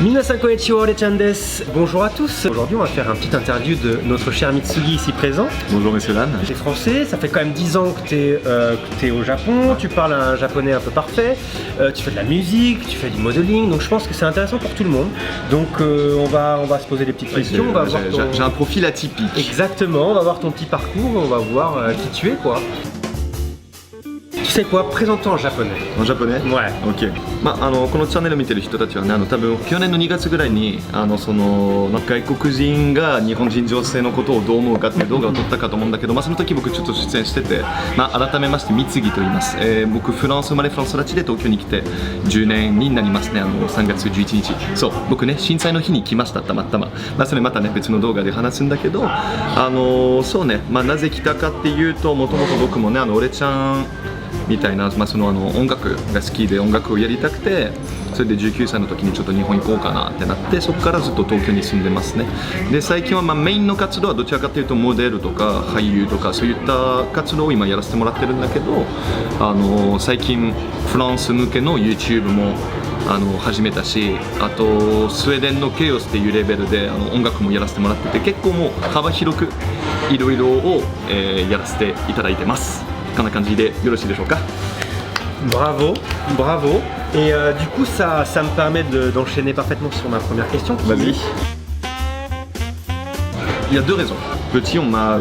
Minasan konnichiwa, Ore-chan desu. Bonjour à tous. Aujourd'hui, on va faire un petit interview de notre cher Mitsugi ici présent. Bonjour messieurs dames. Tu es français, ça fait quand même 10 ans que tu es au Japon, tu parles un japonais un peu parfait, tu fais de la musique, tu fais du modeling, donc je pense que c'est intéressant pour tout le monde. Donc on va se poser des petites questions. On va voir J'ai un profil atypique. Exactement, on va voir ton petit parcours, on va voir qui tu es quoi. Tu sais quoi, présente-toi en japonais. En japonais? Ouais. Ok. このチャンネル見てる人たちはね、多分去年の2月ぐらいにその外国人が日本人女性のことをどう思うかっていう動画を撮ったかと思うんだけど、その時僕ちょっと出演してて、改めまして三木と言います。僕フランス生まれフランス育ちで東京に来て10年になりますね。3月11日。そう僕ね震災の日に来ましたたまたま。それまたね別の動画で話すんだけど、そうねなぜ来たかっていうと、もともと僕もね俺ちゃんみたいな、その音楽が好きで音楽をやりたくて、それで19歳の時にちょっと日本行こうかなってなって、そこからずっと東京に住んでますね。で最近はメインの活動はどちらかというとモデルとか俳優とかそういった活動を今やらせてもらってるんだけど、最近フランス向けの YouTube も始めたし、あとスウェーデンのケイオスっていうレベルで音楽もやらせてもらってて、結構もう幅広くいろいろを、やらせていただいてます。こんな感じでよろしいでしょうか。Bravo, bravo. Et du coup, ça me permet d'enchaîner parfaitement sur ma première question. Vas-y. Il y a deux raisons. Petit, on m'a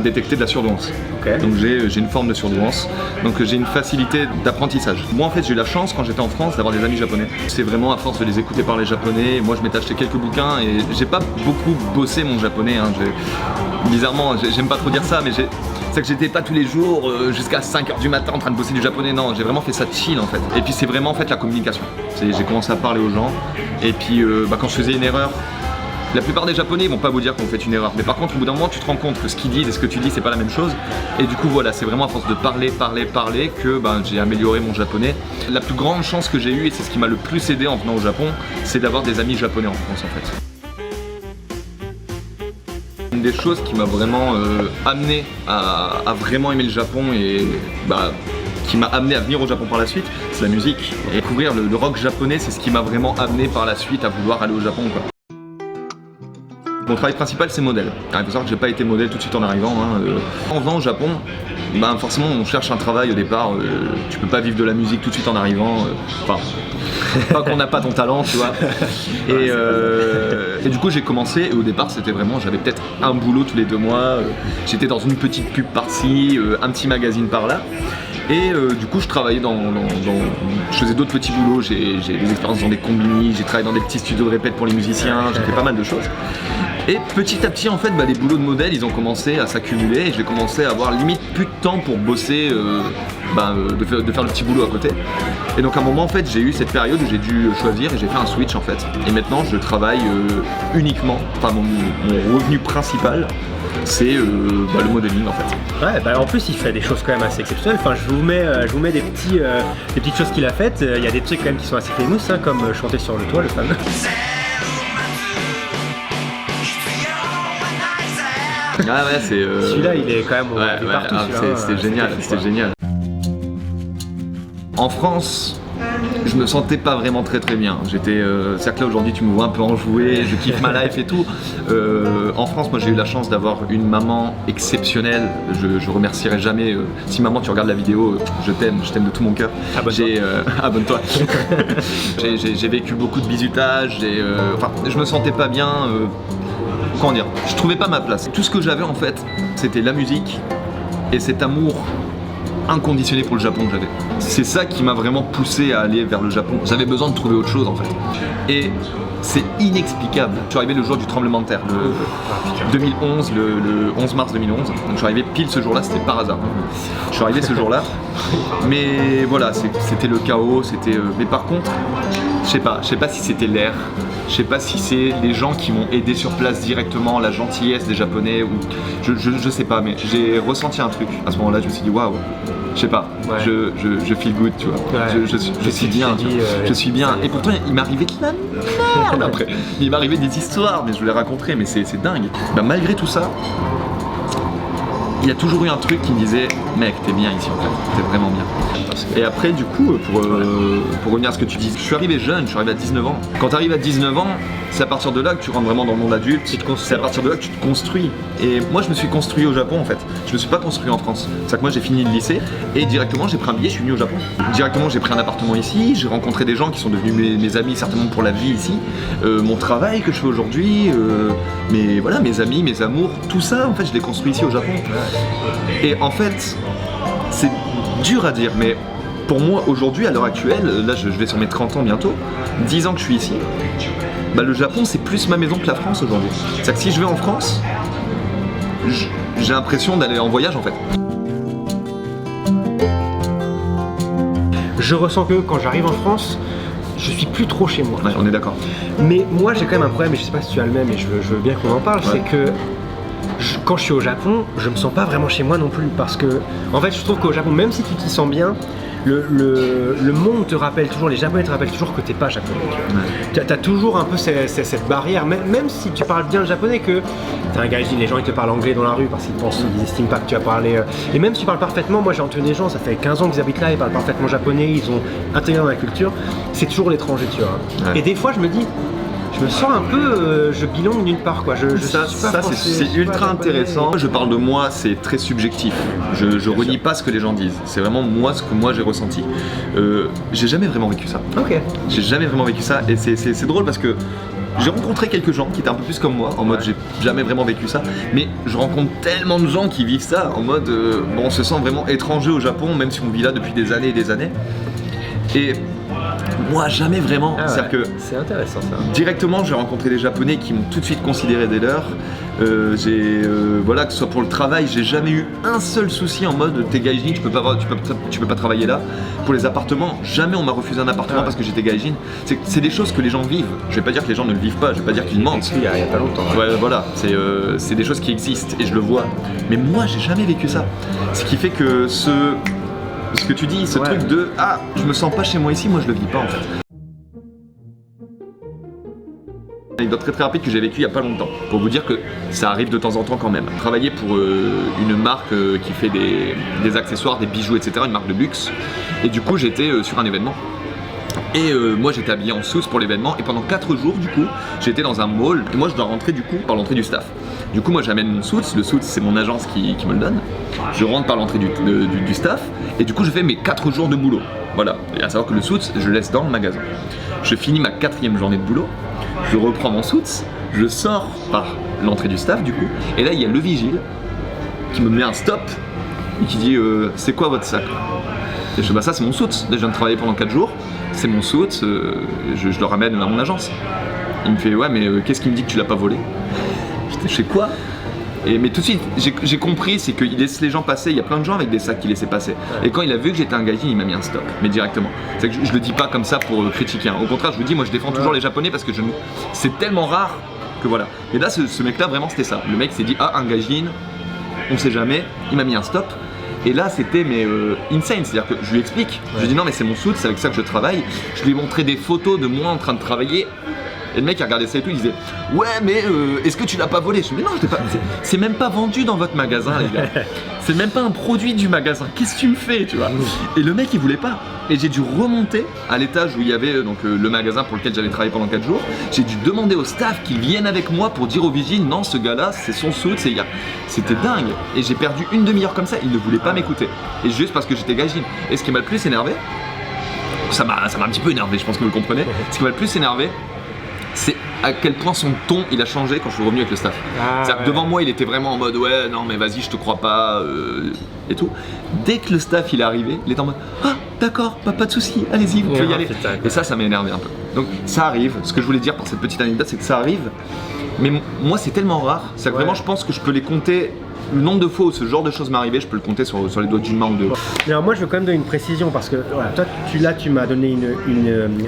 détecté de la surdouance. Okay. Donc j'ai une forme de surdouance. Donc j'ai une facilité d'apprentissage. Moi en fait j'ai eu la chance quand j'étais en France d'avoir des amis japonais. C'est vraiment à force de les écouter parler japonais. Moi je m'étais acheté quelques bouquins et j'ai pas beaucoup bossé mon japonais. Hein. Bizarrement, j'aime pas trop dire ça, mais c'est que j'étais pas tous les jours jusqu'à 5h du matin en train de bosser du japonais. Non, j'ai vraiment fait ça chill en fait. Et puis c'est vraiment en fait la communication. J'ai commencé à parler aux gens. Et puis quand je faisais une erreur, la plupart des japonais ils vont pas vous dire qu'on fait une erreur, mais par contre au bout d'un moment tu te rends compte que ce qu'ils disent et ce que tu dis c'est pas la même chose, et du coup voilà, c'est vraiment à force de parler que j'ai amélioré mon japonais. La plus grande chance que j'ai eue, et c'est ce qui m'a le plus aidé en venant au Japon, c'est d'avoir des amis japonais en France en fait. Une des choses qui m'a vraiment amené à vraiment aimer le Japon et qui m'a amené à venir au Japon par la suite, c'est la musique. Et découvrir le rock japonais, c'est ce qui m'a vraiment amené par la suite à vouloir aller au Japon quoi. Mon travail principal c'est modèle. Il faut savoir que j'ai pas été modèle tout de suite en arrivant. En venant au Japon, forcément on cherche un travail au départ. Tu peux pas vivre de la musique tout de suite en arrivant. Pas qu'on n'a pas ton talent, tu vois. Et du coup j'ai commencé, et au départ c'était vraiment, j'avais peut-être un boulot tous les 2 mois. J'étais dans une petite pub par-ci, un petit magazine par-là. Et du coup je travaillais je faisais d'autres petits boulots, j'ai des expériences dans des combini, j'ai travaillé dans des petits studios de répète pour les musiciens, j'ai fait pas mal de choses. Et petit à petit en fait les boulots de modèle ils ont commencé à s'accumuler et j'ai commencé à avoir limite plus de temps pour bosser, de faire le petit boulot à côté. Et donc à un moment en fait j'ai eu cette période où j'ai dû choisir et j'ai fait un switch en fait. Et maintenant je travaille uniquement, mon revenu principal c'est le modeling en fait. Ouais, en plus il fait des choses quand même assez exceptionnelles. Enfin, je vous mets des petites choses qu'il a faites. Il y a des trucs quand même qui sont assez famous, hein, comme chanter sur le toit, le fameux. Ah ouais, c'est celui-là il est quand même partout. C'était génial, c'était génial. En France, je me sentais pas vraiment très bien. C'est-à-dire que là aujourd'hui tu me vois un peu enjoué, je kiffe ma life et tout. En France, moi j'ai eu la chance d'avoir une maman exceptionnelle. Je remercierai jamais. Si maman tu regardes la vidéo, je t'aime de tout mon cœur. Abonne-toi. J'ai vécu beaucoup de bizutage. Je me sentais pas bien. Comment dire, je trouvais pas ma place. Tout ce que j'avais en fait, c'était la musique et cet amour inconditionnel pour le Japon que j'avais. C'est ça qui m'a vraiment poussé à aller vers le Japon. J'avais besoin de trouver autre chose en fait. Et c'est inexplicable. Je suis arrivé le jour du tremblement de terre, le 2011, le 11 mars 2011. Donc je suis arrivé pile ce jour-là, c'était par hasard. Je suis arrivé ce jour-là, mais voilà, c'était le chaos, mais par contre, je sais pas si c'était l'air, je sais pas si c'est les gens qui m'ont aidé sur place directement, la gentillesse des Japonais, ou je sais pas, mais j'ai ressenti un truc. À ce moment-là, je me suis dit waouh, je sais pas, ouais. je feel good, tu vois, ouais. je suis bien, je suis bien. Et pourtant, il m'arrivait de la merde après. Il m'arrivait des histoires, mais je vous les raconterai, mais c'est dingue. Malgré tout ça, il y a toujours eu un truc qui me disait mec, t'es bien ici en fait, t'es vraiment bien. Et après du coup, pour revenir à ce que tu dis, je suis arrivé jeune, je suis arrivé à 19 ans. Quand tu arrives à 19 ans, c'est à partir de là que tu rentres vraiment dans le monde adulte, c'est à partir de là que tu te construis. Et moi je me suis construit au Japon en fait, je me suis pas construit en France. C'est-à-dire que moi j'ai fini le lycée et directement j'ai pris un billet, je suis venu au Japon. Directement j'ai pris un appartement ici, j'ai rencontré des gens qui sont devenus mes amis certainement pour la vie ici. Mon travail que je fais aujourd'hui, mes amis, mes amours, tout ça en fait je l'ai construit ici au Japon. Et en fait, c'est dur à dire, mais pour moi aujourd'hui, à l'heure actuelle, là je vais sur mes 30 ans bientôt, 10 ans que je suis ici, le Japon c'est plus ma maison que la France aujourd'hui. C'est-à-dire que si je vais en France, j'ai l'impression d'aller en voyage en fait. Je ressens que quand j'arrive en France, je suis plus trop chez moi. Ouais, on est d'accord. Mais moi j'ai quand même un problème, et je sais pas si tu as le même, et je veux bien qu'on en parle, c'est que quand je suis au Japon, je me sens pas vraiment chez moi non plus, parce que en fait je trouve qu'au Japon, même si tu t'y sens bien, le monde te rappelle toujours, les Japonais te rappellent toujours que t'es pas japonais. Tu as toujours un peu cette barrière, même si tu parles bien le japonais, que t'es un gaijin, les gens ils te parlent anglais dans la rue parce qu'ils estiment pas que tu as parlé. Et même si tu parles parfaitement, moi j'ai entendu des gens, ça fait 15 ans qu'ils habitent là, ils parlent parfaitement japonais, ils ont intégré dans la culture, c'est toujours l'étranger, tu vois. Ouais. Et des fois je me dis, je me sens un peu, je bilan nulle part quoi. Ça c'est ultra intéressant. Je parle de moi, c'est très subjectif. Je renie pas ce que les gens disent. C'est vraiment moi ce que moi j'ai ressenti. J'ai jamais vraiment vécu ça. Ok. J'ai jamais vraiment vécu ça et c'est drôle parce que j'ai rencontré quelques gens qui étaient un peu plus comme moi, en mode j'ai jamais vraiment vécu ça, mais je rencontre tellement de gens qui vivent ça en mode on se sent vraiment étranger au Japon, même si on vit là depuis des années et des années. Et moi jamais vraiment, c'est-à-dire que c'est intéressant ça. Directement j'ai rencontré des Japonais qui m'ont tout de suite considéré des leurs. Que ce soit pour le travail, j'ai jamais eu un seul souci en mode t'es gaijin, tu peux pas travailler là. Pour les appartements, jamais on m'a refusé un appartement parce que j'étais gaijin. C'est des choses que les gens vivent. Je vais pas dire que les gens ne le vivent pas, je vais pas dire qu'ils mentent. Il y a pas longtemps. Ouais, voilà, c'est des choses qui existent et je le vois. Mais moi j'ai jamais vécu ça. Ce qui fait que ce que tu dis, ce truc de je me sens pas chez moi ici, moi je le vis pas en fait. Une anecdote très rapide que j'ai vécue il y a pas longtemps, pour vous dire que ça arrive de temps en temps quand même. Je travaillais pour une marque qui fait des accessoires, des bijoux, etc., une marque de luxe, et du coup j'étais sur un événement. Et moi j'étais habillé en suits pour l'événement et pendant 4 jours du coup j'étais dans un mall et moi je dois rentrer du coup par l'entrée du staff. Du coup moi j'amène mon suits, le suits c'est mon agence qui me le donne. Je rentre par l'entrée du staff et du coup je fais mes 4 jours de boulot. Voilà, et à savoir que le suits je le laisse dans le magasin. Je finis ma 4e journée de boulot, je reprends mon suits, je sors par l'entrée du staff du coup et là il y a le vigile qui me met un stop et qui dit c'est quoi votre sac? Et je dis ça c'est mon suits, je viens de travailler pendant 4 jours, c'est mon suits, je le ramène à mon agence. Il me fait ouais mais qu'est-ce qui me dit que tu l'as pas volé? Je sais quoi? Mais tout de suite j'ai compris, c'est qu'il laisse les gens passer, il y a plein de gens avec des sacs qu'il laissait passer. Et quand il a vu que j'étais un gaijin, il m'a mis un stop, mais directement. C'est que je le dis pas comme ça pour critiquer, hein. Au contraire je vous dis, moi je défends toujours les Japonais parce que c'est tellement rare que voilà. Et là ce mec là vraiment c'était ça, le mec s'est dit un gaijin, on sait jamais, il m'a mis un stop. Et là c'était insane, c'est-à-dire que je lui explique, je lui dis non mais c'est mon suit, c'est avec ça que je travaille. Je lui ai montré des photos de moi en train de travailler. Et le mec il regardait ça et tout, il disait ouais mais est-ce que tu l'as pas volé? Je lui dis mais non, c'est même pas vendu dans votre magasin les gars. C'est même pas un produit du magasin, qu'est-ce que tu me fais, tu vois? Et le mec il voulait pas. Et j'ai dû remonter à l'étage où il y avait le magasin pour lequel j'avais travaillé pendant 4 jours. J'ai dû demander au staff qu'ils viennent avec moi pour dire aux vigiles non ce gars là c'est son suit, c'était dingue. Et j'ai perdu une demi-heure comme ça, il ne voulait pas m'écouter. Et juste parce que j'étais gaijin. Et ce qui m'a le plus énervé, ça m'a un petit peu énervé, je pense que vous le comprenez. Ce qui m'a le plus énervé, c'est à quel point son ton il a changé quand je suis revenu avec le staff. C'est-à-dire que devant moi il était vraiment en mode ouais non mais vas-y je te crois pas et tout. Dès que le staff il est arrivé, il était en mode d'accord, pas de soucis, allez-y, vous pouvez y aller. Et ça m'a énervé un peu. Donc ça arrive, ce que je voulais dire par cette petite anecdote c'est que ça arrive, mais moi c'est tellement rare, c'est que vraiment je pense que je peux les compter. Le nombre de fois où ce genre de choses m'est arrivé, je peux le compter sur les doigts d'une main ou deux. Mais alors moi je veux quand même donner une précision parce que toi tu m'as donné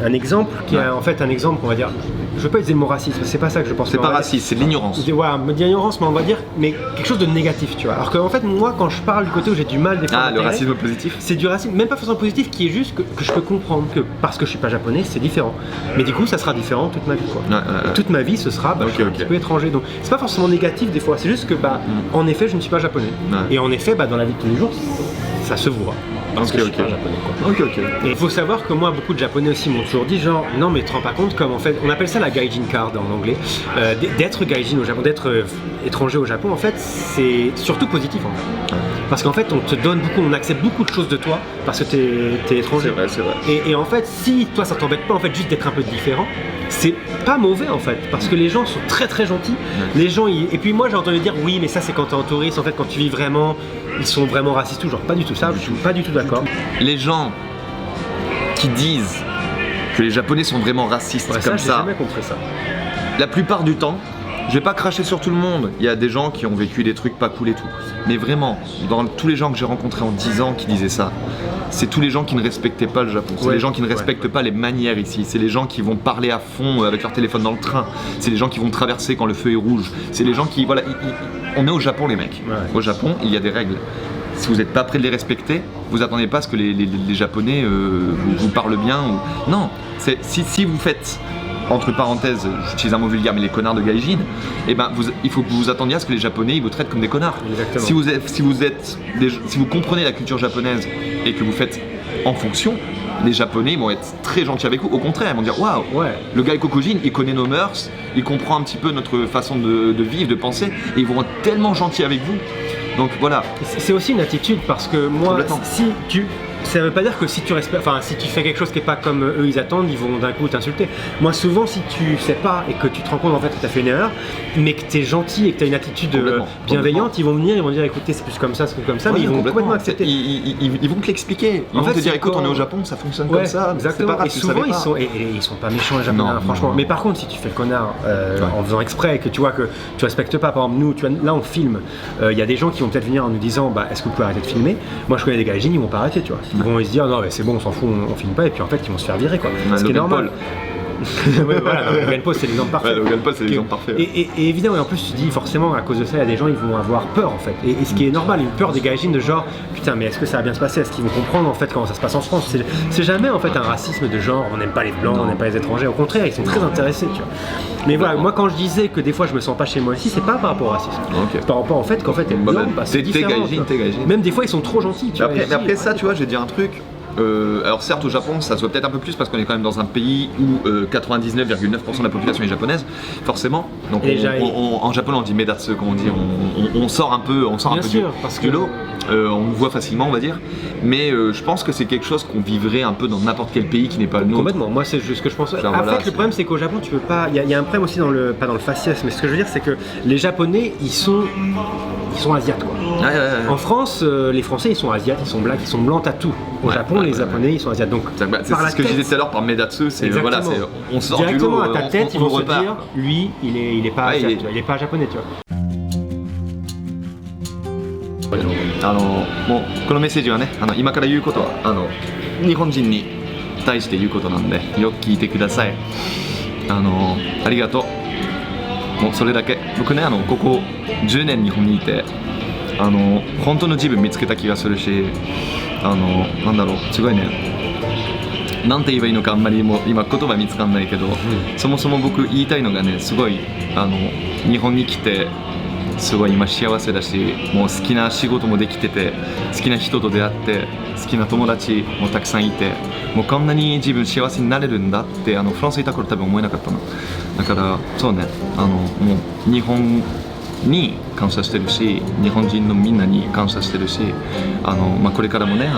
un exemple qui est en fait un exemple qu'on va dire, je veux pas utiliser le mot raciste, c'est pas ça que je pense. C'est pas raciste, c'est de l'ignorance. Voilà, l'ignorance, mais on va dire mais quelque chose de négatif, tu vois. Alors qu'en fait moi quand je parle du côté où j'ai du mal des fois. Le racisme positif. C'est du racisme, même pas forcément positif, qui est juste que je peux comprendre que parce que je suis pas japonais c'est différent. Mais du coup ça sera différent toute ma vie quoi. Toute ma vie ce sera un petit peu étranger. Donc c'est pas forcément négatif des fois, c'est juste que en effet effet, je ne suis pas japonais. Ouais. Et en effet, dans la vie de tous les jours, ça se voit. Parce que je suis pas japonais, quoi. Ok. Et il faut savoir que moi, beaucoup de japonais aussi m'ont toujours dit genre, non mais tu te rends pas compte comme en fait, on appelle ça la gaijin card en anglais, d'être gaijin au Japon, d'être étranger au Japon, en fait, c'est surtout positif en fait. Parce qu'en fait, on te donne beaucoup, on accepte beaucoup de choses de toi parce que t'es étranger. C'est vrai. Et en fait, si toi ça t'embête pas en fait juste d'être un peu différent, c'est pas mauvais en fait, parce que les gens sont très très gentils. Les gens, et puis moi j'ai entendu dire oui, mais ça c'est quand t'es en touriste, en fait quand tu vis vraiment, ils sont vraiment racistes toujours. Pas du tout ça, je suis pas du tout d'accord. Les gens qui disent que les Japonais sont vraiment racistes comme j'ai ça, jamais compris ça. la plupart du temps, je vais pas cracher sur tout le monde. Il y a des gens qui ont vécu des trucs pas cool et tout. Mais vraiment, dans tous les gens que j'ai rencontrés en 10 ans qui disaient ça, c'est tous les gens qui ne respectaient pas le Japon. C'est les gens qui ne respectent pas les manières ici. C'est les gens qui vont parler à fond avec leur téléphone dans le train. C'est les gens qui vont traverser quand le feu est rouge. C'est les gens qui... Voilà, on est au Japon les mecs. Ouais. Au Japon, il y a des règles. Si vous n'êtes pas prêt de les respecter, vous attendez pas à ce que les Japonais vous parlent bien. Non, si vous faites... entre parenthèses, j'utilise un mot vulgaire, mais les connards de gaijin, il faut que vous vous attendiez à ce que les Japonais ils vous traitent comme des connards. Exactement. Si vous comprenez la culture japonaise et que vous faites en fonction, les Japonais vont être très gentils avec vous. Au contraire, ils vont dire waouh, le gars Kokujin, il connaît nos mœurs, il comprend un petit peu notre façon de vivre, de penser, et ils vont être tellement gentils avec vous. Donc voilà. C'est aussi une attitude parce que moi, ça veut pas dire que si tu respectes, enfin si tu fais quelque chose qui est pas comme eux ils attendent, ils vont d'un coup t'insulter. Moi souvent si tu sais pas et que tu te rends compte en fait que tu as fait une erreur, mais que tu es gentil et que tu as une attitude bienveillante, ils vont venir, ils vont dire écoutez c'est plus comme ça, mais ils vont complètement accepter. Ils vont te l'expliquer. Ils vont te dire écoute on est au Japon, ça fonctionne comme ça. Exactement. Pas grave, et souvent ils sont pas méchants les Japonais, franchement. Mais par contre si tu fais le connard en faisant exprès et que tu vois que tu respectes pas, par exemple nous, là on filme, il y a des gens qui vont peut-être venir en nous disant est-ce que vous pouvez arrêter de filmer. Moi je connais des gaijins, ils vont pas arrêter, tu vois. Ils vont se dire non mais c'est bon on s'en fout, on filme pas, et puis en fait ils vont se faire virer quoi. Ce qui est normal. Logan Paul c'est l'exemple parfait. Logan Paul c'est l'exemple parfait. Et évidemment, et en plus tu dis forcément à cause de ça il y a des gens ils vont avoir peur en fait. Et ce qui est normal, une peur des gaijins de genre putain mais est-ce que ça va bien se passer, est-ce qu'ils vont comprendre en fait comment ça se passe en France. C'est jamais en fait un racisme de genre on n'aime pas les blancs, on n'aime pas les étrangers, au contraire ils sont très intéressés tu vois. Mais voilà, moi quand je disais que des fois je me sens pas chez moi ici, c'est pas par rapport au racisme. C'est par rapport en fait qu'en fait t'es blanc, c'est différent. Même des fois ils sont trop gentils tu vois. Mais après ça tu vois, je vais dire un truc. Alors certes au Japon ça se voit peut-être un peu plus parce qu'on est quand même dans un pays où 99,9% de la population est japonaise forcément, donc en japonais on dit medatsu, comme on dit, on sort un peu du lot, on le voit facilement on va dire, mais je pense que c'est quelque chose qu'on vivrait un peu dans n'importe quel pays qui n'est pas le nôtre. Complètement, moi c'est juste ce que je pense. En fait le problème c'est qu'au Japon tu peux pas, il y a un problème aussi pas dans le faciès, mais ce que je veux dire c'est que les Japonais ils sont asiates quoi. En France, les Français ils sont asiates, ils sont blacks, ils sont blancs à tout. Au Japon, les Japonais ils sont asiates. Donc, c'est ce que je disais tout à l'heure par Medatsu, c'est voilà, on sort directement du lot, à ta tête, ils vont se repart. dire lui il est pas asiate, il est pas japonais, tu vois. もうこのメッセージはね、今から言うことは日本人に対して言うことなんでよく聞いてください。ありがとう。もうそれだけ。僕ねここ10年日本にいて本当の自分見つけた気がするしなんだろうすごいね。なんて言えばいいのかあんまりもう今言葉見つかんないけど、そもそも僕言いたいのがねすごい日本に来てすごい今幸せだしもう好きな仕事もできてて好きな人と出会って好きな友達もたくさんいてもうこんなに自分幸せになれるんだってフランスいた頃多分思えなかったのだからそうねもう日本に感謝してるし日本人のみんなに感謝してるしこれからもね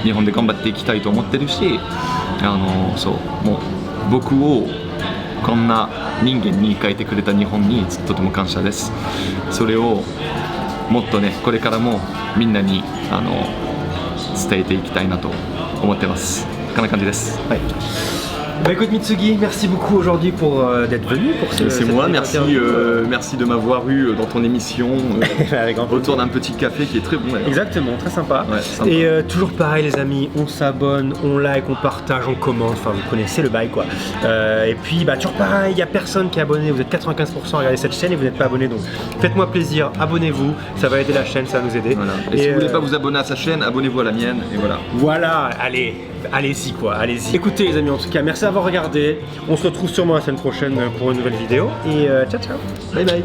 日本で頑張っていきたいと思ってるしそうもう僕をこんな人間に変えてくれた日本にとても感謝です。それをもっとねこれからもみんなに伝えていきたいなと思ってます。こんな感じです。はい。Bah écoute Mitsugi, merci beaucoup aujourd'hui pour d'être venu pour c'est moi, merci de m'avoir eu dans ton émission autour d'un petit café qui est très bon d'ailleurs. Exactement, très sympa. Ouais, sympa. Et toujours pareil les amis, on s'abonne, on like, on partage, on commente, enfin vous connaissez le bail quoi. Et puis toujours pareil, il n'y a personne qui est abonné, vous êtes 95% à regarder cette chaîne et vous n'êtes pas abonné, donc faites-moi plaisir, abonnez-vous, ça va aider la chaîne, ça va nous aider. Voilà. Et si vous voulez pas vous abonner à sa chaîne, abonnez-vous à la mienne et voilà. Voilà, allez-y quoi, allez-y. Écoutez les amis, en tout cas merci d'avoir regardé, on se retrouve sûrement la semaine prochaine pour une nouvelle vidéo et ciao ciao, bye bye.